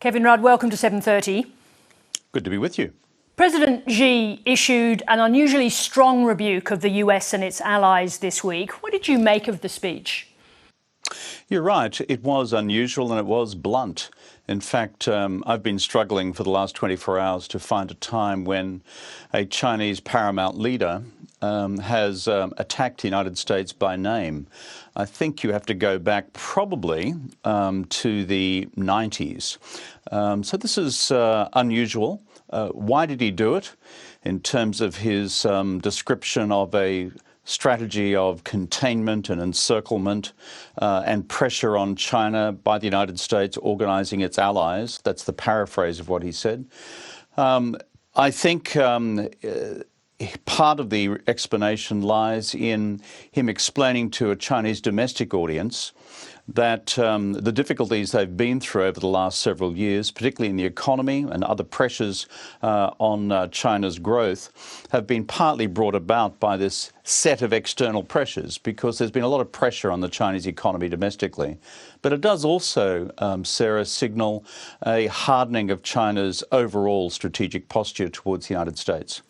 Kevin Rudd, welcome to 7:30. Good to be with you. President Xi issued an unusually strong rebuke of the US and its allies this week. What did you make of the speech? You're right. It was unusual and it was blunt. In fact, I've been struggling for the last 24 hours to find a time when a Chinese paramount leader has attacked the United States by name. I think you have to go back probably to the 90s. So this is unusual. Why did he do it? In terms of his description of a strategy of containment and encirclement and pressure on China by the United States organising its allies. That's the paraphrase of what he said. I think part of the explanation lies in him explaining to a Chinese domestic audience that the difficulties they've been through over the last several years, particularly in the economy and other pressures on China's growth, have been partly brought about by this set of external pressures, because there's been a lot of pressure on the Chinese economy domestically. But it does also, Sarah, signal a hardening of China's overall strategic posture towards the United States.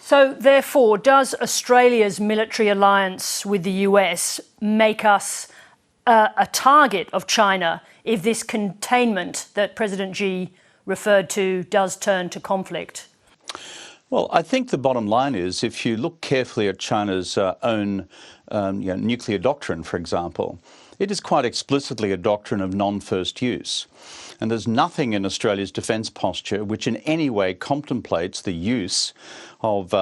So, therefore, does Australia's military alliance with the US make us a target of China if this containment that President Xi referred to does turn to conflict? Well, I think the bottom line is, if you look carefully at China's own nuclear doctrine, for example, it is quite explicitly a doctrine of non-first use. And there's nothing in Australia's defence posture which in any way contemplates the use of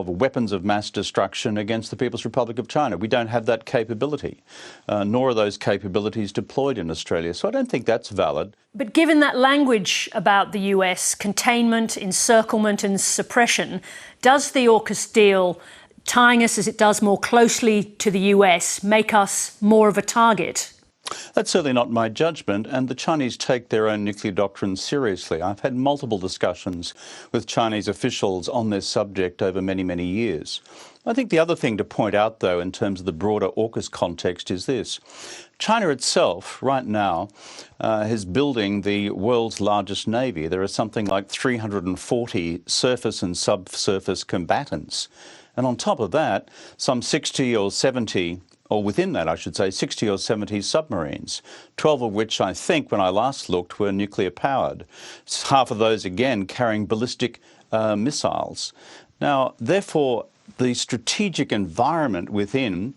weapons of mass destruction against the People's Republic of China. We don't have that capability, nor are those capabilities deployed in Australia. So I don't think that's valid. But given that language about the US, containment, encirclement and suppression, does the AUKUS deal, tying us as it does more closely to the US, make us more of a target? That's certainly not my judgment, and the Chinese take their own nuclear doctrine seriously. I've had multiple discussions with Chinese officials on this subject over many, many years. I think the other thing to point out, though, in terms of the broader AUKUS context is this. China itself, right now, is building the world's largest navy. There are something like 340 surface and subsurface combatants. And on top of that, some 60 or 70 or within that, I should say, 60 or 70 submarines, 12 of which I think, when I last looked, were nuclear powered. Half of those, again, carrying ballistic missiles. Now, therefore, the strategic environment within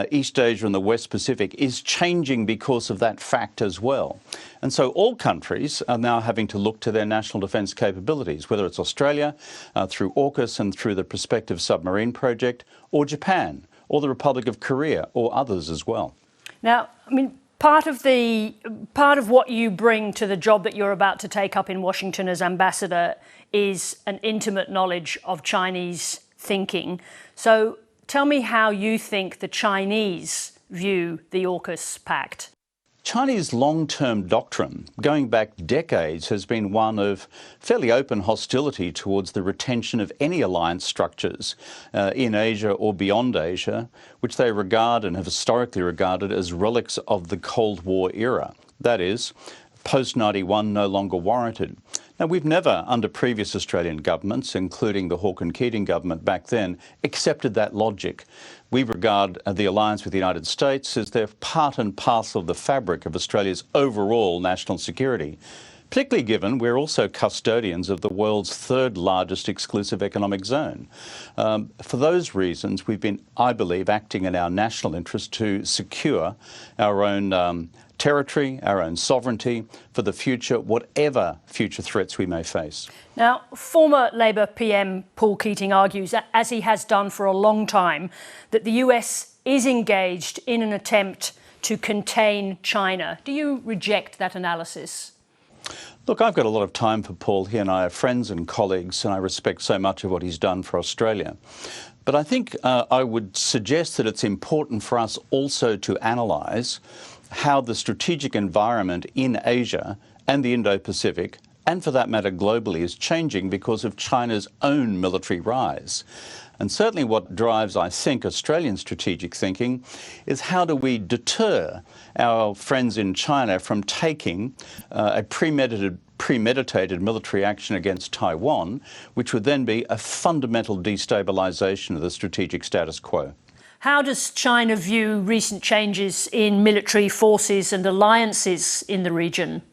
East Asia and the West Pacific is changing because of that fact as well. And so all countries are now having to look to their national defence capabilities, whether it's Australia through AUKUS and through the Prospective Submarine Project, or Japan, or the Republic of Korea, or others as well. Now, I mean, part of what you bring to the job that you're about to take up in Washington as ambassador is an intimate knowledge of Chinese thinking. So tell me how you think the Chinese view the AUKUS Pact. Chinese long-term doctrine, going back decades, has been one of fairly open hostility towards the retention of any alliance structures in Asia or beyond Asia, which they regard and have historically regarded as relics of the Cold War era. That is, post-91 no longer warranted. Now, we've never, under previous Australian governments, including the Hawke and Keating government back then, accepted that logic. We regard the alliance with the United States as they're part and parcel of the fabric of Australia's overall national security, particularly given we're also custodians of the world's third largest exclusive economic zone. For those reasons, we've been, I believe, acting in our national interest to secure our own territory, our own sovereignty for the future, whatever future threats we may face. Now, former Labor PM Paul Keating argues, as he has done for a long time, that the US is engaged in an attempt to contain China. Do you reject that analysis? Look, I've got a lot of time for Paul. He and I are friends and colleagues, and I respect so much of what he's done for Australia. But I think I would suggest that it's important for us also to analyse how the strategic environment in Asia and the Indo-Pacific and for that matter globally, is changing because of China's own military rise. And certainly what drives, I think, Australian strategic thinking is how do we deter our friends in China from taking a premeditated military action against Taiwan, which would then be a fundamental destabilisation of the strategic status quo. How does China view recent changes in military forces and alliances in the region?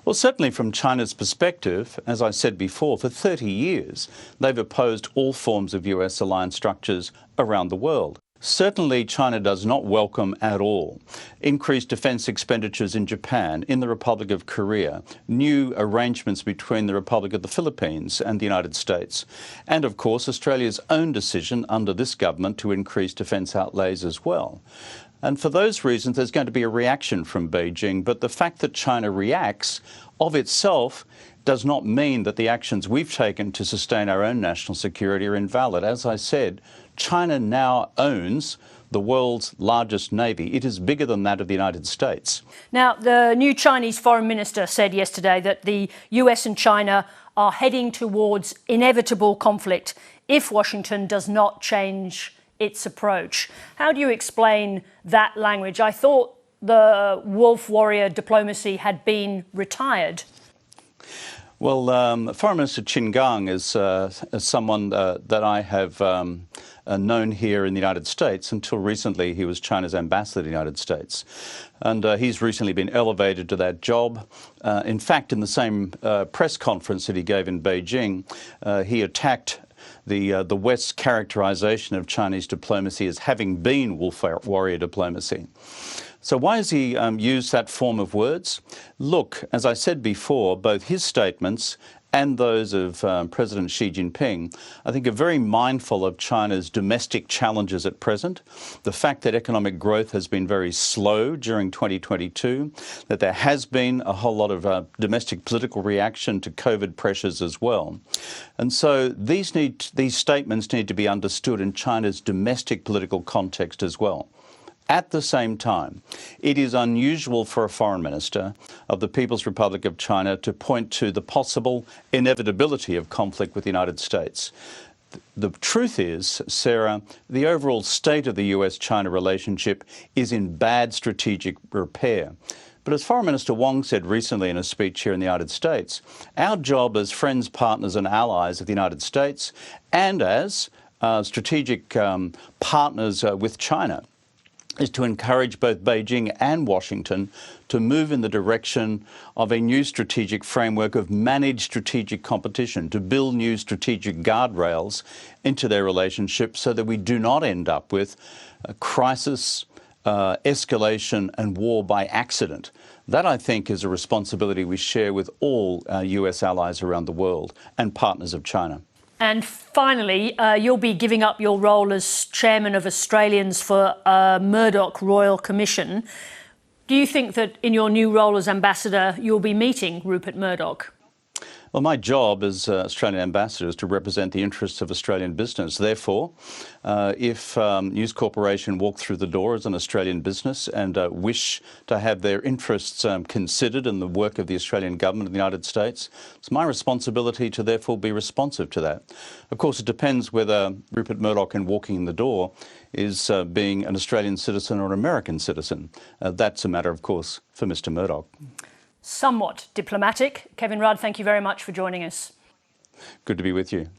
Well, certainly from China's perspective, as I said before, for 30 years, they've opposed all forms of US alliance structures around the world. Certainly, China does not welcome at all increased defence expenditures in Japan, in the Republic of Korea, new arrangements between the Republic of the Philippines and the United States, and of course Australia's own decision under this government to increase defence outlays as well. And for those reasons, there's going to be a reaction from Beijing. But the fact that China reacts of itself does not mean that the actions we've taken to sustain our own national security are invalid. As I said, China now owns the world's largest navy. It is bigger than that of the United States. Now, the new Chinese foreign minister said yesterday that the US and China are heading towards inevitable conflict if Washington does not change its approach. How do you explain that language? I thought the wolf warrior diplomacy had been retired. Well, Foreign Minister Qin Gang is someone that I have known here in the United States. Until recently, he was China's ambassador to the United States. And he's recently been elevated to that job. In fact, in the same press conference that he gave in Beijing, he attacked the West's characterization of Chinese diplomacy as having been wolf warrior diplomacy. So why has he used that form of words? Look, as I said before, both his statements and those of President Xi Jinping, I think, are very mindful of China's domestic challenges at present. The fact that economic growth has been very slow during 2022, that there has been a whole lot of domestic political reaction to COVID pressures as well. And so these statements need to be understood in China's domestic political context as well. At the same time, it is unusual for a foreign minister of the People's Republic of China to point to the possible inevitability of conflict with the United States. The truth is, Sarah, the overall state of the US-China relationship is in bad strategic repair. But as Foreign Minister Wong said recently in a speech here in the United States, our job as friends, partners and allies of the United States and as strategic partners with China is to encourage both Beijing and Washington to move in the direction of a new strategic framework of managed strategic competition, to build new strategic guardrails into their relationship so that we do not end up with a crisis, escalation and war by accident. That, I think, is a responsibility we share with all US allies around the world and partners of China. And finally, you'll be giving up your role as chairman of Australians for Murdoch Royal Commission. Do you think that in your new role as ambassador, you'll be meeting Rupert Murdoch? Well, my job as Australian ambassador is to represent the interests of Australian business. Therefore, if News Corporation walk through the door as an Australian business and wish to have their interests considered in the work of the Australian government of the United States, it's my responsibility to therefore be responsive to that. Of course, it depends whether Rupert Murdoch, in walking in the door, is being an Australian citizen or an American citizen. That's a matter, of course, for Mr. Murdoch. Somewhat diplomatic. Kevin Rudd, thank you very much for joining us. Good to be with you.